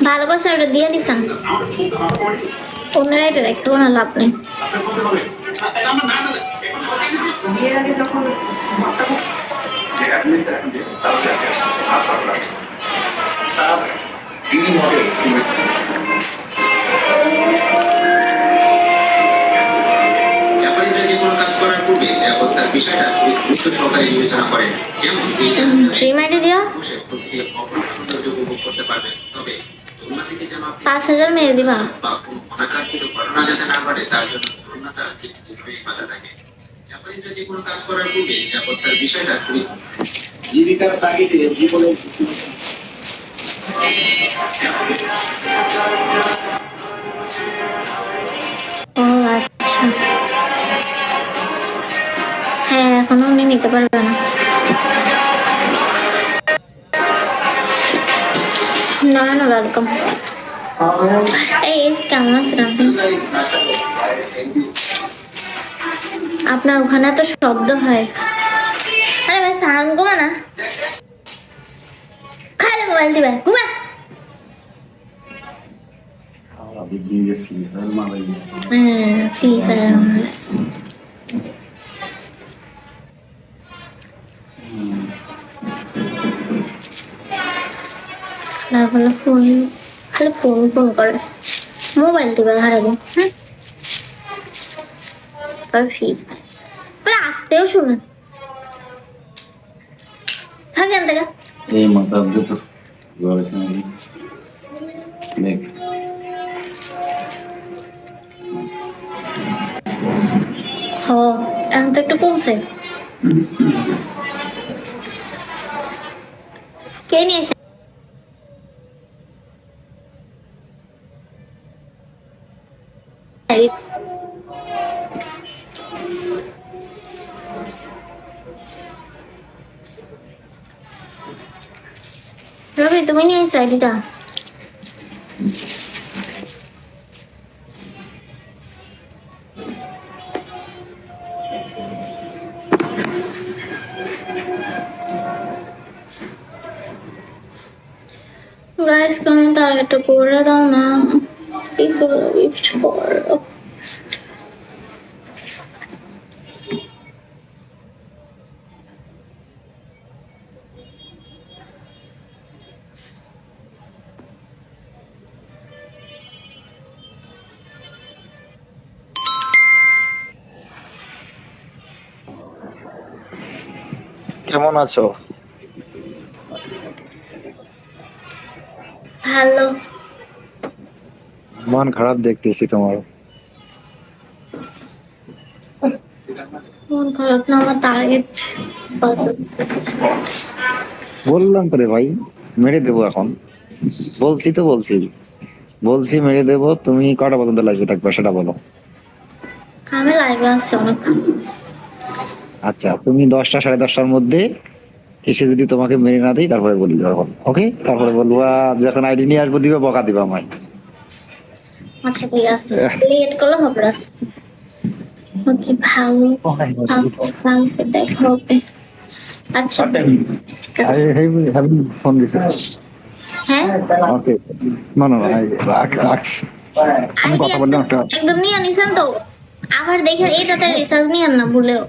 ভালোবাসা ওটা দিয়ে দিসান, অন্যরা এটা রেখে কোনো লাভ নেই। বিয়ের আগে যখন জাপানিরা যে কোনো কাজ করার পূর্বে নিরাপত্তার বিষয়টা খুবই গুরুত্ব সহকারে বিবেচনা করে। যেমন এই ড্রিম আইডি দিও, বসে প্রকৃতির অপরূপ সৌন্দর্য উপভোগ করতে পারবেন। তবে তুলনা থেকে যেন আপনি 5000 মেরে দিবা। বা কোনো অনাকাঙ্ক্ষিত ঘটনা যাতে না ঘটে তার জন্য তুলনাটা ঠিক এইভাবেই বাধা থাকে। জাপানিরা যে কোনো কাজ করার পূর্বে নিরাপত্তার বিষয়টা খুবই জীবিকার তাগিদে জীবনের ও আচ্ছা, হ্যাঁ এখনো উনি নিতে পারবে না। না ওয়েলকাম। এই কেমন আছেন আপনি? আপনার ওখানে তো শব্দ হয়। আরে ভাই সারান ঘুমা না, খালে মোবাইল দিবে ঘুমা। ফ্রি ফায়ার তারপরে ফোন, খালি ফোন ফোন করে, মোবাইল দিবে হারাবে। হ্যাঁ ফ্রি ফায়ার আসতেও শুনেন থাকেন দেখা। এই মাথা তো ঘরের সঙ্গে দেখ হ এখন তো একটু কমছে। কে নিয়েছে? রবি তুমি নিয়েছো আইডিটা? গাইস কমেন্ট টার্গেটটা করে দাও না, প্লিজ গিফট করো। কেমন আছো? হ্যালো। মন খারাপ দেখতেছি তোমার। মন খারাপ না, আমার টার্গেট বললাম তো রে ভাই, মেরে দেবো এখন। বলছি তো বলছি মেরে দেবো। তুমি কটা পর্যন্ত লাগবে থাকবে সেটা বলো। আমি লাইভে আছি অনেক। আচ্ছা তুমি 10টা 10:30টার মধ্যে এসে যদি তোমাকে মেরে না দিই তারপরে বলি যখন, ওকে? তারপরে বলবো যখন আইডি নিয়ে আসবো দিবে, বকা দিবা আমায়। আচ্ছা ঠিক আছে, লেট করলে হবে না। ওকে ভালো ভালো দেখা হবে। আচ্ছা ঠিক আছে। ফোন দিছে। হ্যাঁ ওকে, না রাখ। আমি আইডি কথা বললাম একটা। একদম নিয়ে নিছেন তো? আবার দেখেন এটাতে রিচার্জ নিয়েন না ভুলেও।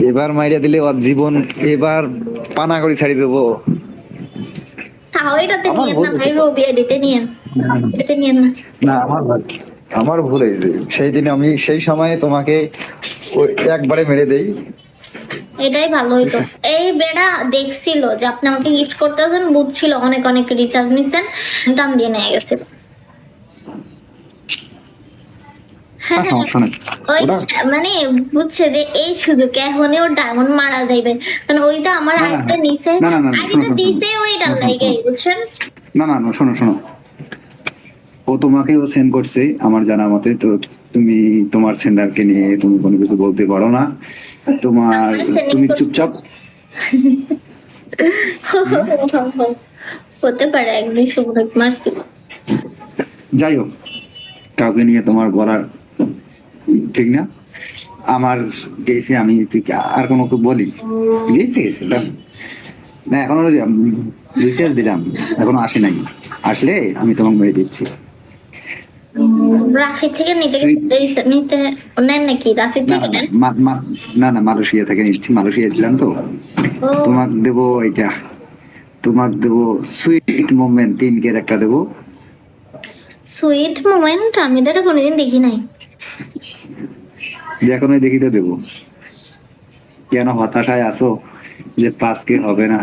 এবার মাইরা দিলে ওর জীবন এবার পানা করে ছাড়ি দেবো। তাও এটাতে নিয়েন না ভাই, রবি আইডিতে নিয়েন, এতে নিয়েন না। না আমার ভুল হয়েছে। সেই দিন আমি সেই সময়ে তোমাকে একবারে মেরে দেই। এটাই ভালো হইতো। এই বেড়া দেখছিল যে আপনি আমাকে গিফট করতে আছেন, বুঝছিল অনেক অনেক রিচার্জ নিছেন, টান দিয়ে নিয়ে গেছে। হ্যাঁ ওই মানে বুঝছে যে এই সুযোগ এখনই ওর ডায়মন্ড মারা যাইবে, কারণ ওইটা আমার আইডিটা নিছে, আইডিটা দিছে ওইটা লাইগাই, বুঝছেন? না শোনো, ও তোমাকেও সেন্ড করছে আমার জানা মতে। তো তুমি তোমার সেন্ডারকে নিয়ে তুমি কোনো কিছু বলতে পারো না। তুমি চুপচাপ। হতে পারে একদিন শুভ্রত মারছিল। যাই হোক, কাউকে নিয়ে তোমার বলার ঠিক না। আমার গেছি আমি, তুই কি আর কোনো বলি গেছি না এখনো রিসার্চ দিলাম, এখনো আসে নাই, আসলে আমি তোমাকে মেরে দিচ্ছি। রাফি থেকে নিতে নেন নাকি? রাফি না থেকে নেন? না মালয়েশিয়া থেকে নিচ্ছি, মালয়েশিয়া ছিলাম তো। ও তোমাকে দেবো এটা, তোমাকে দেবো সুইট মোমেন্ট 3K একটা দেবো। সুইট মোমেন্ট আমি তো এটা কোনোদিন দেখি নাই। এখন দেখিতে দেবো। কেন হতাশায় আসো যে 5K হবে না?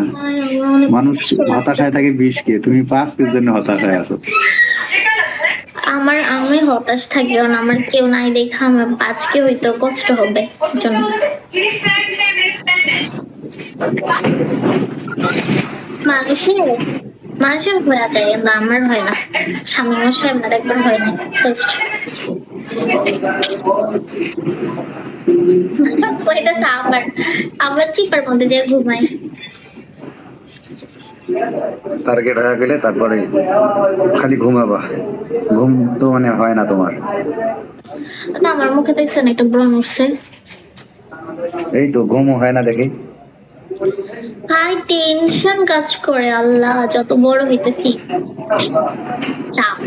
মানুষ হতাশায় থাকে 20K, তুমি 5K জন্য হতাশায় আসো। আমি হতাশ থাকি কারণ আমার কেউ নাই দেখা আমার 5K হইতো কষ্ট হবে জন্য। মানুষের হয়ে যায় কিন্তু আমার হয় না। স্বামী মশাই আমার একবার হয় না ফার্স্ট আবার চিপার মধ্যে যে ঘুমাই। টার্গেট হয়ে গেলে তারপরে খালি ঘুমাবা, ঘুম তো মানে হয় না তোমার। না আমার মুখে দেখছেন একটা ব্রণ উঠছে। এই তো ঘুমও হয় না দেখি। ভাই টেনশন কাজ করে আল্লাহ, যত বড় হইতেছি চাপ,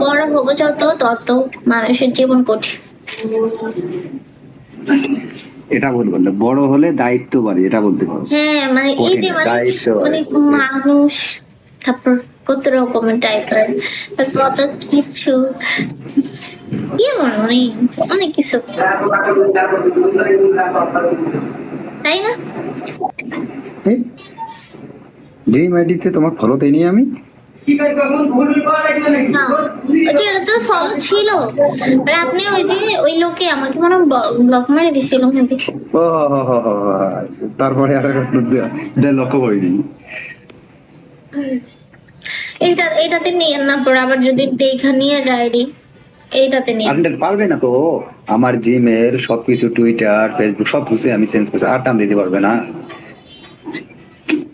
বড় হবো যত তত মানুষের জীবন কঠিন। এটা বলবো না, বড় হলে দায়িত্ব বাড়ে, এটা বলতে পারো। হ্যাঁ মানে এই যে দায়িত্ব মানে মানুষ, তারপর কত রকমের টাইপের, কত কিছু কি মানে অনেক কিছু, তাই না? ড্রিম আইডিতে তোমার ফলো দেইনি আমি। না ওই যে এটা তো ফলো ছিল, মানে আপনি ওই যে ওই লোকে আমাকে মনে ব্লক মেরে দিছিল মেবি। ও তারপরে আর লক্ষ্য করিনি। এইটাতে নিয়ে না, পর আবার যদি দেখা নিয়ে যায় রে এইটাতে নিয়ে আপনার পারবে না তো, আমার জিমের সবকিছু টুইটার ফেসবুক সবকিছু আমি চেঞ্জ করছি, আর টান দিতে পারবে না।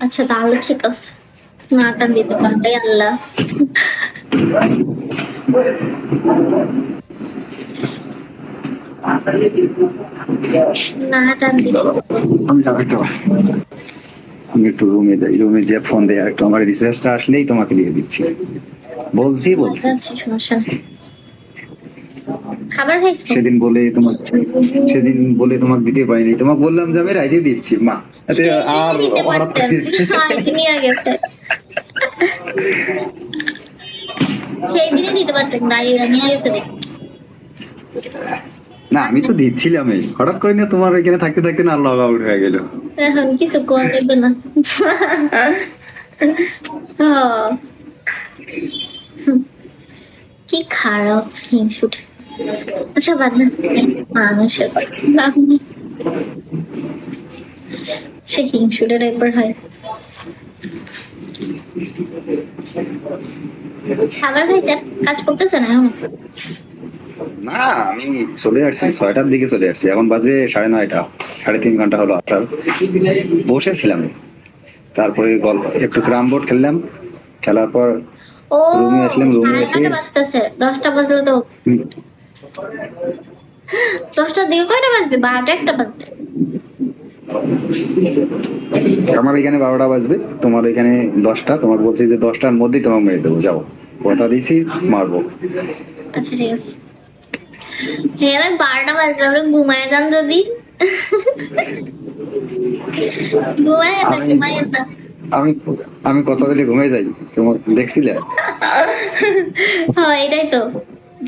আচ্ছা তাহলে ঠিক আছে, না টান দিতে পারবে আল্লাহ। না টান দিতে আমি একটু রুমে যাই, রুমে যে ফোন দেয় একটু, আমার রিসার্চটা আসলেই তোমাকে দিয়ে দিচ্ছি। বলছি সমস্যা নেই। খাবার খাইছো? সেদিন বলে তোমাকে দিতে পারিনি, তোমাকে বললাম যে আমি রাইতে দিচ্ছি মা। আর সেই দিনে দিতে পারতেন, দাঁড়িয়ে নিয়ে গেছে দেখি। না আমি তো দিচ্ছিলামই, হঠাৎ করে না তোমার এখানে থাকতে থাকতে না লগ আউট হয়ে গেল। এখন কিছু কোয়া যাবে না। কি খারাপ হিংসুট। আচ্ছা বাদ না, মানুষের সে হিংসুটের একবার হয়। খাবার খাইছেন? কাজ করতেছে না এখন? না আমি চলে আসছি 6টার দিকে চলে আসছি, এখন বাজে 9:30, 3.5 ঘন্টা হলো আসার। বসেছিলাম, তারপরে গল্প একটু ক্রাম বোর্ড খেললাম, খেলার পর ও রুমে আসলাম। রুমে এসে 10টা বাজলে তো 10টার দিকে কয়টা বাজবে? 12টা 1টা বাজবে। আমার এখানে 12টা বাজবে, তোমার এখানে 10টা। তোমার বলছি যে 10টার মধ্যেই তোমাকে মেরে দেবো, যাও, কথা দিয়েছি মারবো। আচ্ছা ঠিক আছে। হ্যাঁ 12টা বাজলে আমরা ঘুমায় যান যদি। ঘুমায় না। আমি কথা দিলে ঘুমিয়ে যাই, তোমার দেখছিলে? হ্যাঁ এটাই তো।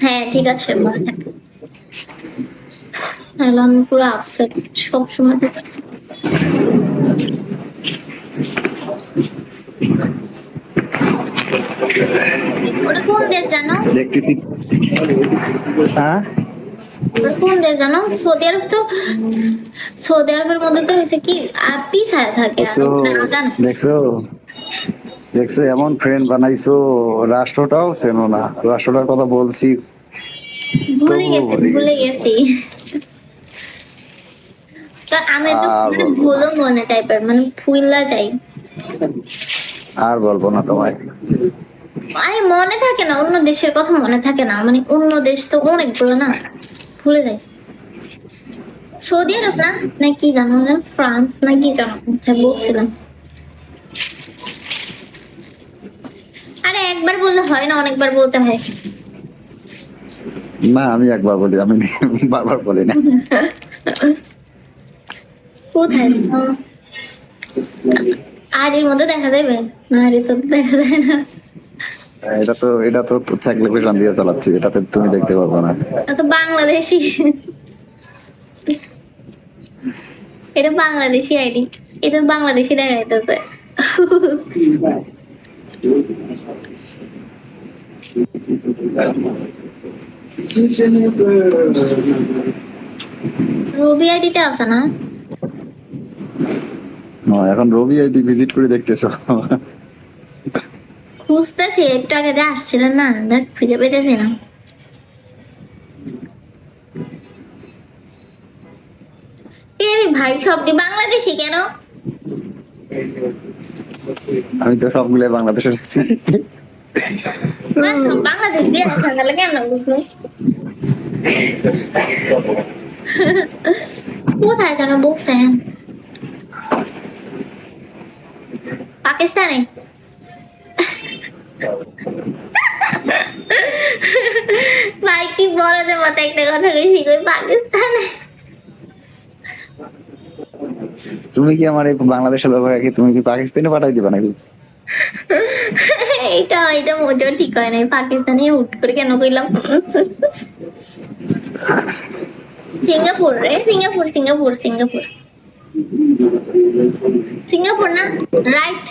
হ্যাঁ ঠিক আছে, নাহলে আমি পুরো আপসেট সবসময় থেকে। ওটা কোন দেশ জানো? দেখতেছি। হ্যাঁ কোন দেশ জানো? সৌদি আরব। তো সৌদি আরবের মধ্যে তো হয়েছে কি পিছায় থাকে। দেখছো এমন ফ্রেন্ড বানাইছো, রাষ্ট্রটাও চেনো না। রাষ্ট্রটার কথা বলছি, ভুলে গেছি। তো আমি তো মানে ভুলো মনে টাইপের, মানে ভুললা যাই। আর বলবো না তোমায়। আরে মনে থাকে না, অন্য দেশের কথা মনে থাকে না, মানে অন্য দেশ তো অনেক বড় না, ভুলে যাই। সৌদি আরব না নাকি জানো, ফ্রান্স নাকি জানো, কোথায় বলছিলাম। আরে একবার বললে হয় না, অনেকবার বলতে হয়। না আমি একবার বলি, আমি বারবার বলি না। কোথায় আড়ির মধ্যে দেখা যাবে না, আড়ি তো দেখা যায় না। এটা তো ফ্যাক লোকেশন দিয়ে চালাচ্ছি, এটাতে তুমি দেখতে পারবে না। এটা তো বাংলাদেশি, এটা বাংলাদেশি আইডি, এটা বাংলাদেশি দেখা যাইতেছে। রবি আইডিতে আছে না? এখন রবি আইডি ভিজিট করে দেখতেছো? খুঁজতেছি, একটু আগে দিয়ে আসছিলেন না, দেখ খুঁজে পেতেছি না। এরে ভাই সবটি বাংলাদেশি কেন? আমি তো সবগুলো বাংলাদেশে রাখছি। না, সব বাংলাদেশ দিয়ে রাখা তাহলে কেন বুঝলো? কোথায় যেন বলছেন? পাকিস্তানে? ভাই কি বড়দের মতো একটা কথা কইছি, কই পাকিস্তানে। তুমি কি আমার এই বাংলাদেশের লোক কি তুমি কি পাকিস্তানে পাঠাই দিবা নাকি? এটা মোটেও ঠিক হয় নাই, পাকিস্তানে হুট করে কেন কইলাম। সিঙ্গাপুর রে, সিঙ্গাপুর সিঙ্গাপুর সিঙ্গাপুর সিঙ্গাপুর না, রাইট।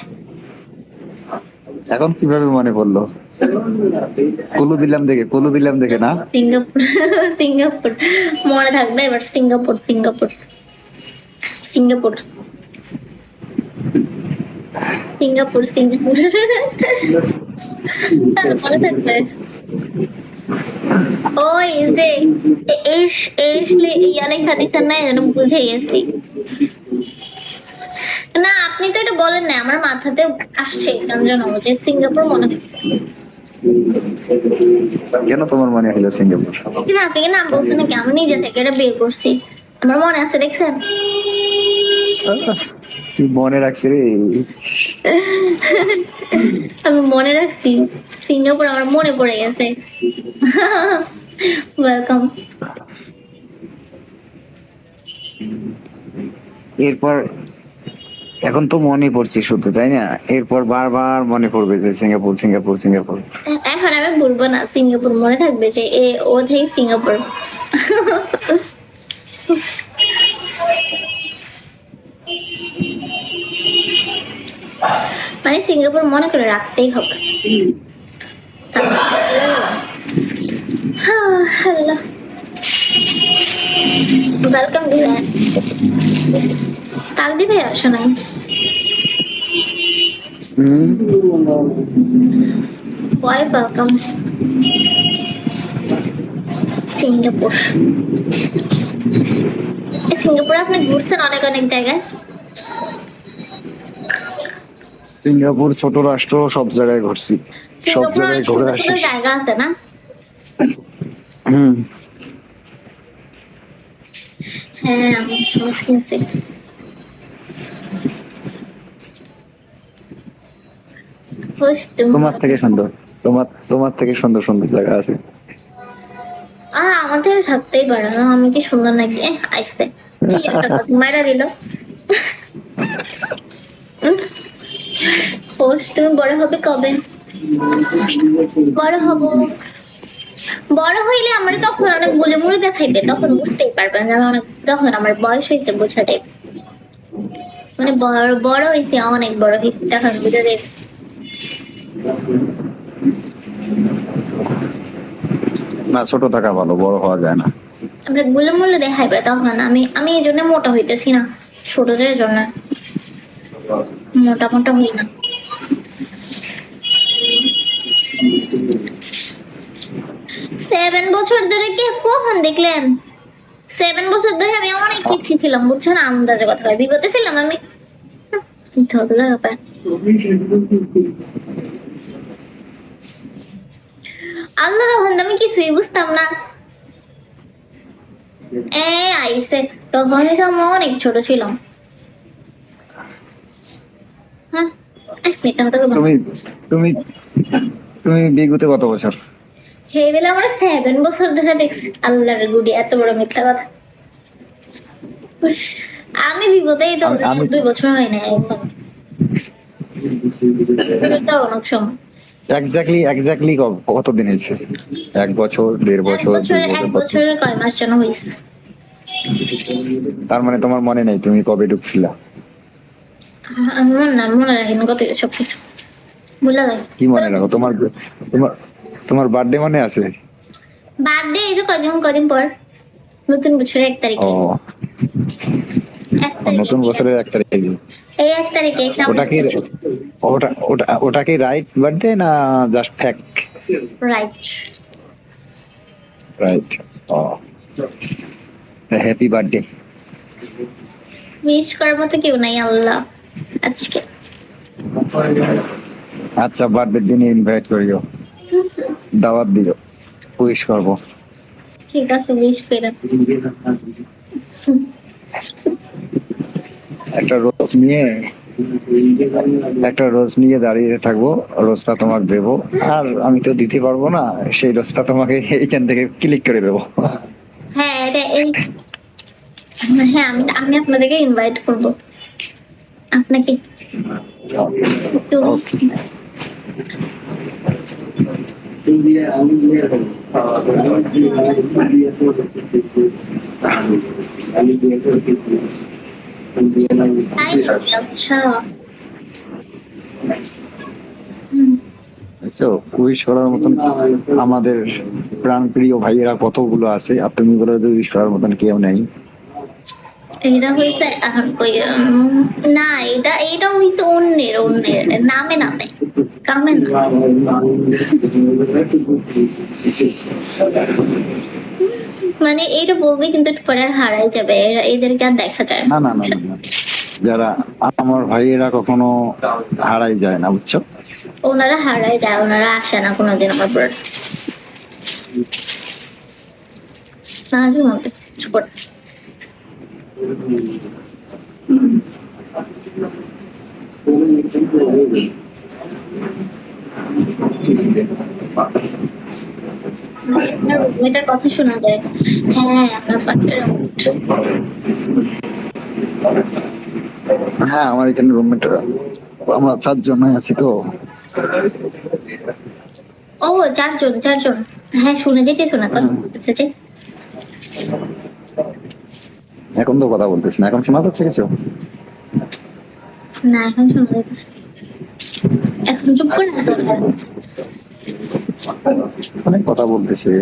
এখন কিভাবে মনে পড়লো? কুলু দিলাম দেখে না? সিঙ্গাপুর সিঙ্গাপুর মনে থাকবে এবার। Singapore Singapore Singapore Singapore Singapore মনে থাকবে। ওই যে ইয়া লেখা দিচ্ছেন না, যেন বুঝে গেছি। না আপনি তো এটা বলেন না, আমার মাথাতে আসছে কেন জানো, যে সিঙ্গাপুর মনে হচ্ছে। কেন তোমার মনে হলো সিঙ্গাপুর? কিন্তু আপনি কি নাম বলছেন নাকি? আমি নিজে থেকে এটা বের করছি, আমার মনে আছে, দেখছেন? তুই মনে রাখছি রে। আমি মনে রাখছি, সিঙ্গাপুর আমার মনে পড়ে গেছে। ওয়েলকাম। এরপর এখন তো মনে পড়ছে শুধু, তাই না? এরপর বারবার মনে পড়বে যে সিঙ্গাপুর সিঙ্গাপুর সিঙ্গাপুর। এখন আমি বলবো না, সিঙ্গাপুর মনে থাকবে যে ও থেকে সিঙ্গাপুর। মানে সিঙ্গাপুর মনে করে রাখতেই হবে। Hello, welcome design. তাক দিবে আসো নাই? Welcome Singapore. সিঙ্গাপুরে আপনি ঘুরছেন অনেক অনেক জায়গায়? সিঙ্গাপুর ছোট রাষ্ট্র, সব জায়গায় ঘুরছি, সব জায়গায় ঘুরে আসি। জায়গা আছে না? হ্যাঁ আমি শুনছি। তোমার থেকে সুন্দর, তোমার থেকে সুন্দর সুন্দর জায়গা আছে। আমাদের থাকতেই পারে না, আমি কি সুন্দর নাকি? আইসে কি একটা কথা মারা দিল। তুমি বড় হবে কবে? বড় হব, বড় হইলে আমার তখন অনেক গুলে মুড়ে দেখাইবে, তখন বুঝতেই পারবেন যে অনেক, তখন আমার বয়স হয়েছে বোঝাতে, মানে বড় হয়েছে, অনেক বড় হয়েছে, তখন বুঝে দেবে। না ছোট থাকা ভালো, বড় হওয়া যায় না। আমরা গুলে মুড়ে দেখাইবে তখন। আমি এই জন্য মোটা হইতেছি না, ছোট যে জন্য মোটা মোটা হই না। সেভেন বছর ধরে কে কখন দেখলেন? 7 বছর ধরে আমি অনেক পিছিয়ে ছিলাম, বুঝছেন? আন্দাজে কথা কয়, বিপদে ছিলাম আমি। আল্লাহ তখন আমি কিছুই বুঝতাম না। আইসে তখন হয়েছে আমি অনেক ছোট ছিলাম। হ্যাঁ মিথ্যা কথা বলবো। তুমি তুমি তুমি বিগত কত বছর? সেই বেলা আমরা 7 বছর ধরে দেখছি। আল্লাহর গুডি, এত বড় মিথ্যা কথা। আমি বিপদেই তো আমি 2 বছর হয় না এখন। তো অনেক সময়। এক্স্যাক্টলি কতদিন হয়েছে? 1 বছর, 1.5 বছর, 2 এক বছর? বছরের কয় মাস যেন হয়েছে। তার মানে তোমার মনে নেই তুমি কবে ঢুকছিলা? আমার না মনে রাখেন কত সবকিছু ভুলে যায়। কি মনে রাখো? তোমার তোমার তোমার বার্থডে মনে আছে? বার্থডে এই যে কদিন পর, নতুন বছরের 1 তারিখে। ও, 1 তারিখে নতুন বছরের 1 তারিখে। এই 1 তারিখে ওটা কি ওটা কি রাইট বার্থডে না জাস্ট ফেক? রাইট। রাইট। ও, হ্যাপি বার্থডে। উইশ করার মতো কেউ নাই আল্লাহ আজকে। আচ্ছা, বার্থডে দিনে ইনভাইট করিও, দাওয়াত দিও, উইশ করবো। ঠিক আছে উইশ করেন। একটা রোজ নিয়ে দাঁড়িয়ে থাকবো, রোজটা তোমাকে দেবো, আর আমি তো দিতে পারবো না, সেই রোজটা তোমাকে এইখান থেকে ক্লিক করে দেবো। হ্যাঁ হ্যাঁ আমি আপনাদেরকে ইনভাইট করব। আপনাকে তুমি তাই নাকি? আচ্ছা দেখছো, উইশ করার মতন আমাদের প্রাণ প্রিয় ভাইয়েরা কতগুলো আছে, আর তুমি বলে উইশ করার মতন কেউ নেই। এটা হয়েছে এখন কই না, এইটা হয়েছে অন্যের নামে কামে না। মানে এইটা বলবে কিন্তু একটু পরে আর হারাই যাবে, এদেরকে আর দেখা যায় না না না না না। যারা আমার ভাইয়েরা কখনো হারাই যায় না, বুঝছো? ওনারা হারাই যায়, ওনারা আসে না কোনোদিন আমার পর। মেয়েটার কথা শোনা যায়। হ্যাঁ আপনার পার্টনার। হ্যাঁ, আমার এখানে রুমমেট, আমরা 4 জন আছি তো। ও 4 জন। হ্যাঁ শুনে কথা বলতেছে যে। এখন তো কথা বলতেছি না, এখন শোনা যাচ্ছে কিছু? না এখন শোনা যাইতেছে। এখন চুপ করে আছে। অনেক কথা বলতেছে,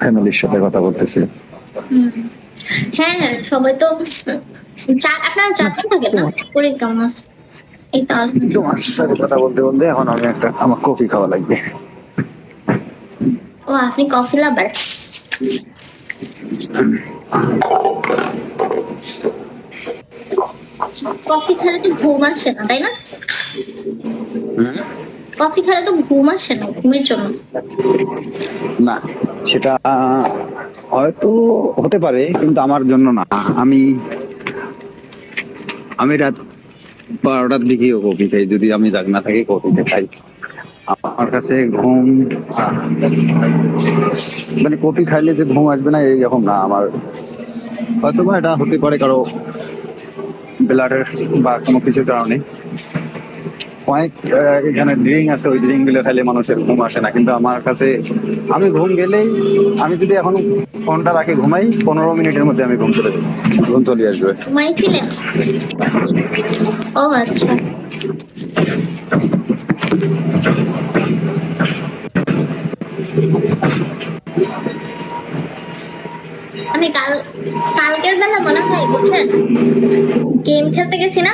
ফ্যামিলির সাথে কথা বলতেছে। হ্যাঁ সবাই তো আপনারা চাকরি থাকে না করে কেমন আছে? এই তো তোমার সাথে কথা বলতে বলতে এখন আমার কফি খাওয়া লাগবে। ও আপনি কফি লাভার? কফি খেলে তো ঘুম আসে না তাই না? কফি খেলে তো ঘুম আসে না, ঘুমের জন্য। না, সেটা হয়তো হতে পারে, কিন্তু আমার জন্য না। আমি রাত 12টার দিকেও কফি খাই, যদি আমি জাগ না থাকি কফিতে খাই। আমার কাছে ঘুম মানে কফি খাইলে যে ঘুম আসবে না এইরকম না। আমার হয়তো বা এটা হতে পারে কারো ব্লাডের বা কোনো কিছুর কারণে। অনেক এখানে ড্রিঙ্ক আছে, ওই ড্রিঙ্ক গুলো খাইলে মানুষের ঘুম আসে না, কিন্তু আমার কাছে আমি ঘুম গেলেই, আমি যদি এখন ফোনটা রাখি ঘুমাই, 15 মিনিটের মধ্যে আমি ঘুম চলে আসবে। ঘুমাইছিলেন? ও আচ্ছা। আমি কালকের বেলা মনে হয় বুঝছেন, গেম খেলতে গেছি না,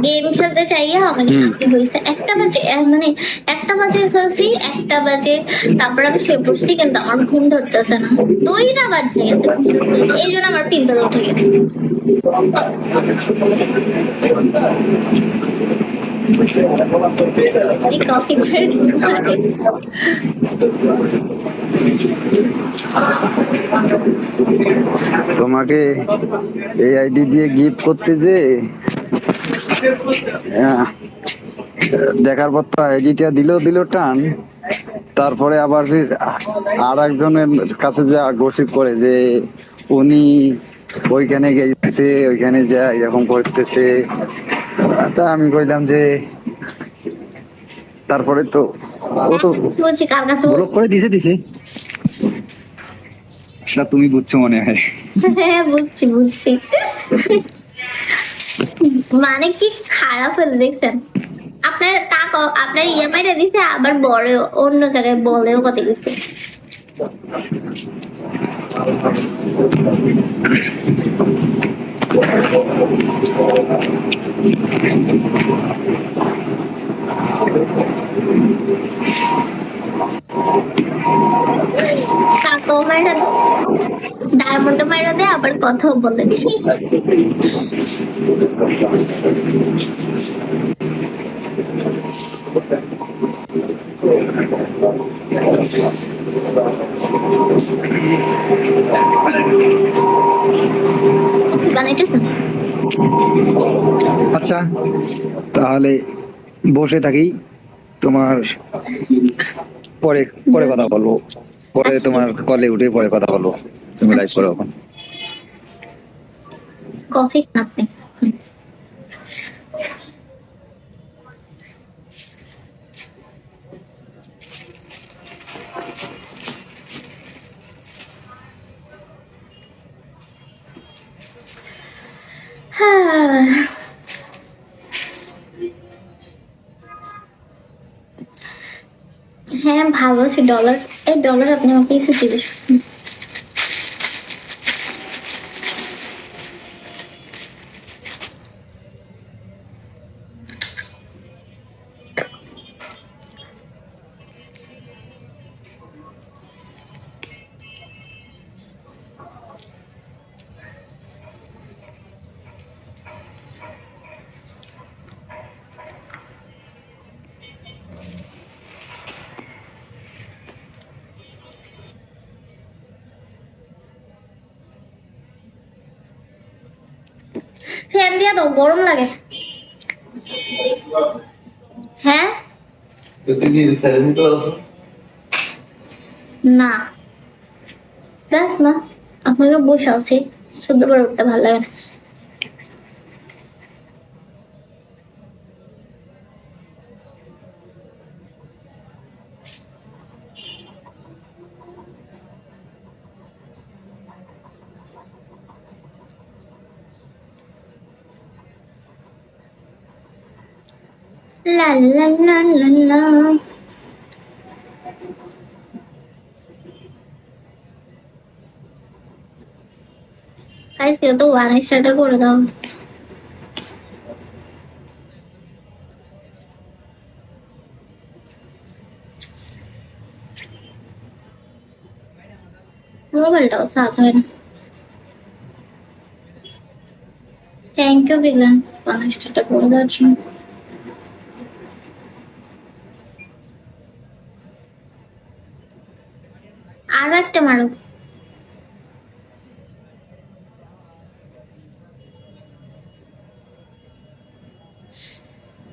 গেম খেলতে চাইয়া মানে হয়েছে 1টা বাজে, মানে 1টা বাজে ফেলছি, 1টা বাজে তারপর আমি শুয়ে পড়ছি, কিন্তু আমার ঘুম ধরতেছে না। 2টা বাজে গেছে, এই জন্য আমার পিম্পল উঠে গেছে। এই কফি করে ঘুমাবে। তোমাকে এই আইডি দিয়ে গিফট করতে যে আহ, দেখার পর তো আইডিটা দিল টান, তারপরে আবার ফির আর একজনের কাছে যা গসিপ করে যে উনি ওইখানে গেছে, ওইখানে যা এরকম করতেছে। তা আমি কইলাম যে তারপরে তো ও তো কি বলছি কার কাছে ব্লক করে দিছে সেটা তুমি বুঝছো মনে হয়। হ্যাঁ বুঝছি বুঝছি। মানে কি খারাপ হলো দেখছেন, আপনার টাকা আপনার ইএমআই টা দিছে, আবার বড় অন্য জায়গায় বলেও কত কিছু। টাকাও মাইরা ডায়মন্ড মাইরা দেয়, আবার কথাও বলেছি। বানাইতেছেন? আচ্ছা তাহলে বসে থাকি, তোমার পরে পরে কথা বলবো, পরে আচ্ছা। তোমার কলে উঠে পরে কথা বলবো, তুমি লাইভ আচ্ছা। করো এখন। কফি খান আপনি। হ্যাঁ হ্যাঁ ভালো আছে। ডলার, এই ডলার আপনি আমাকে কিছু জিজ্ঞেস করুন। ফ্যান দিয়া দাও, গরম লাগে। হ্যাঁ না দেখ না, আপনাকে বসে আছি, শুদ্ধ করে উঠতে ভালো লাগে না। লা লা লা লা লা। গাইস কেউ তো ওয়ান স্টারটা করে দাও। মোবাইলটাও চার্জ হয় না। থ্যাংক ইউ বিগলান ওয়ান স্টারটা করে দেওয়ার জন্য। আরো একটা মারো।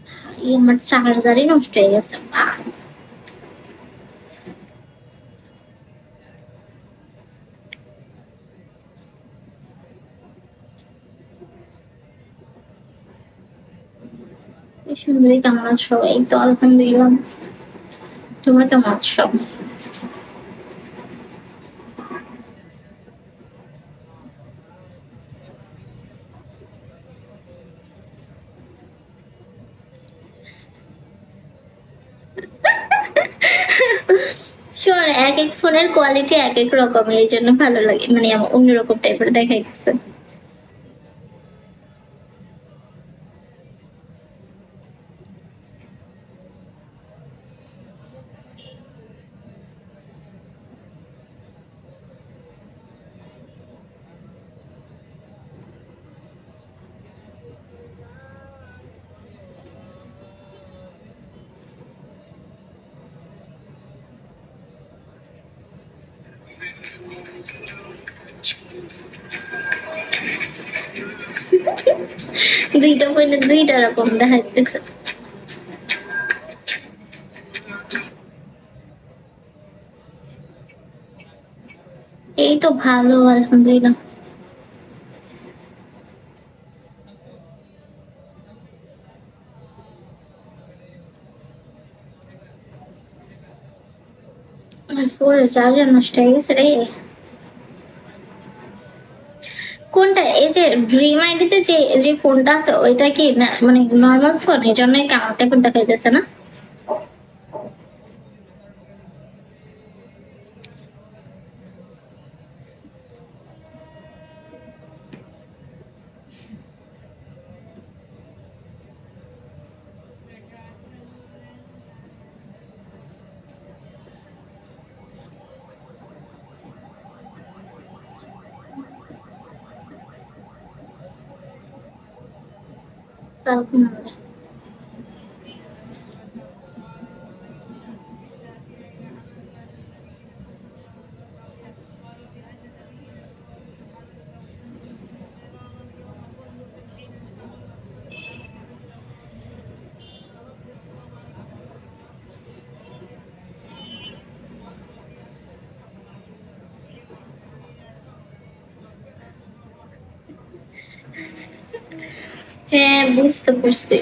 ভাই আমার চার্জারই নষ্ট হয়ে গেছে। এই সুন্দরী কেমন আছো? এই তো আলহামদুলিল্লাহ, তোমরা কেমন আছো? শোন, এক এক ফোনের কোয়ালিটি এক এক রকম, এই জন্য ভালো লাগে, মানে আমার অন্যরকম টাইপের দেখাইতেছে। দুইটা ফোনে দুইটা রকম দেখাইতেছে। এই তো ভালো, আলহামদুলিল্লাহ। আমার ফোনের চার্জার নষ্ট হয়ে গেছে রে। কোনটা? এই যে ড্রিম আইডিতে যে যে ফোনটা আছে ওইটা কি না মানে নর্মাল ফোন, এই জন্যই কাউন্ট এখন দেখাইতেছে না? Welcome. হ্যাঁ বুঝতে পারছি।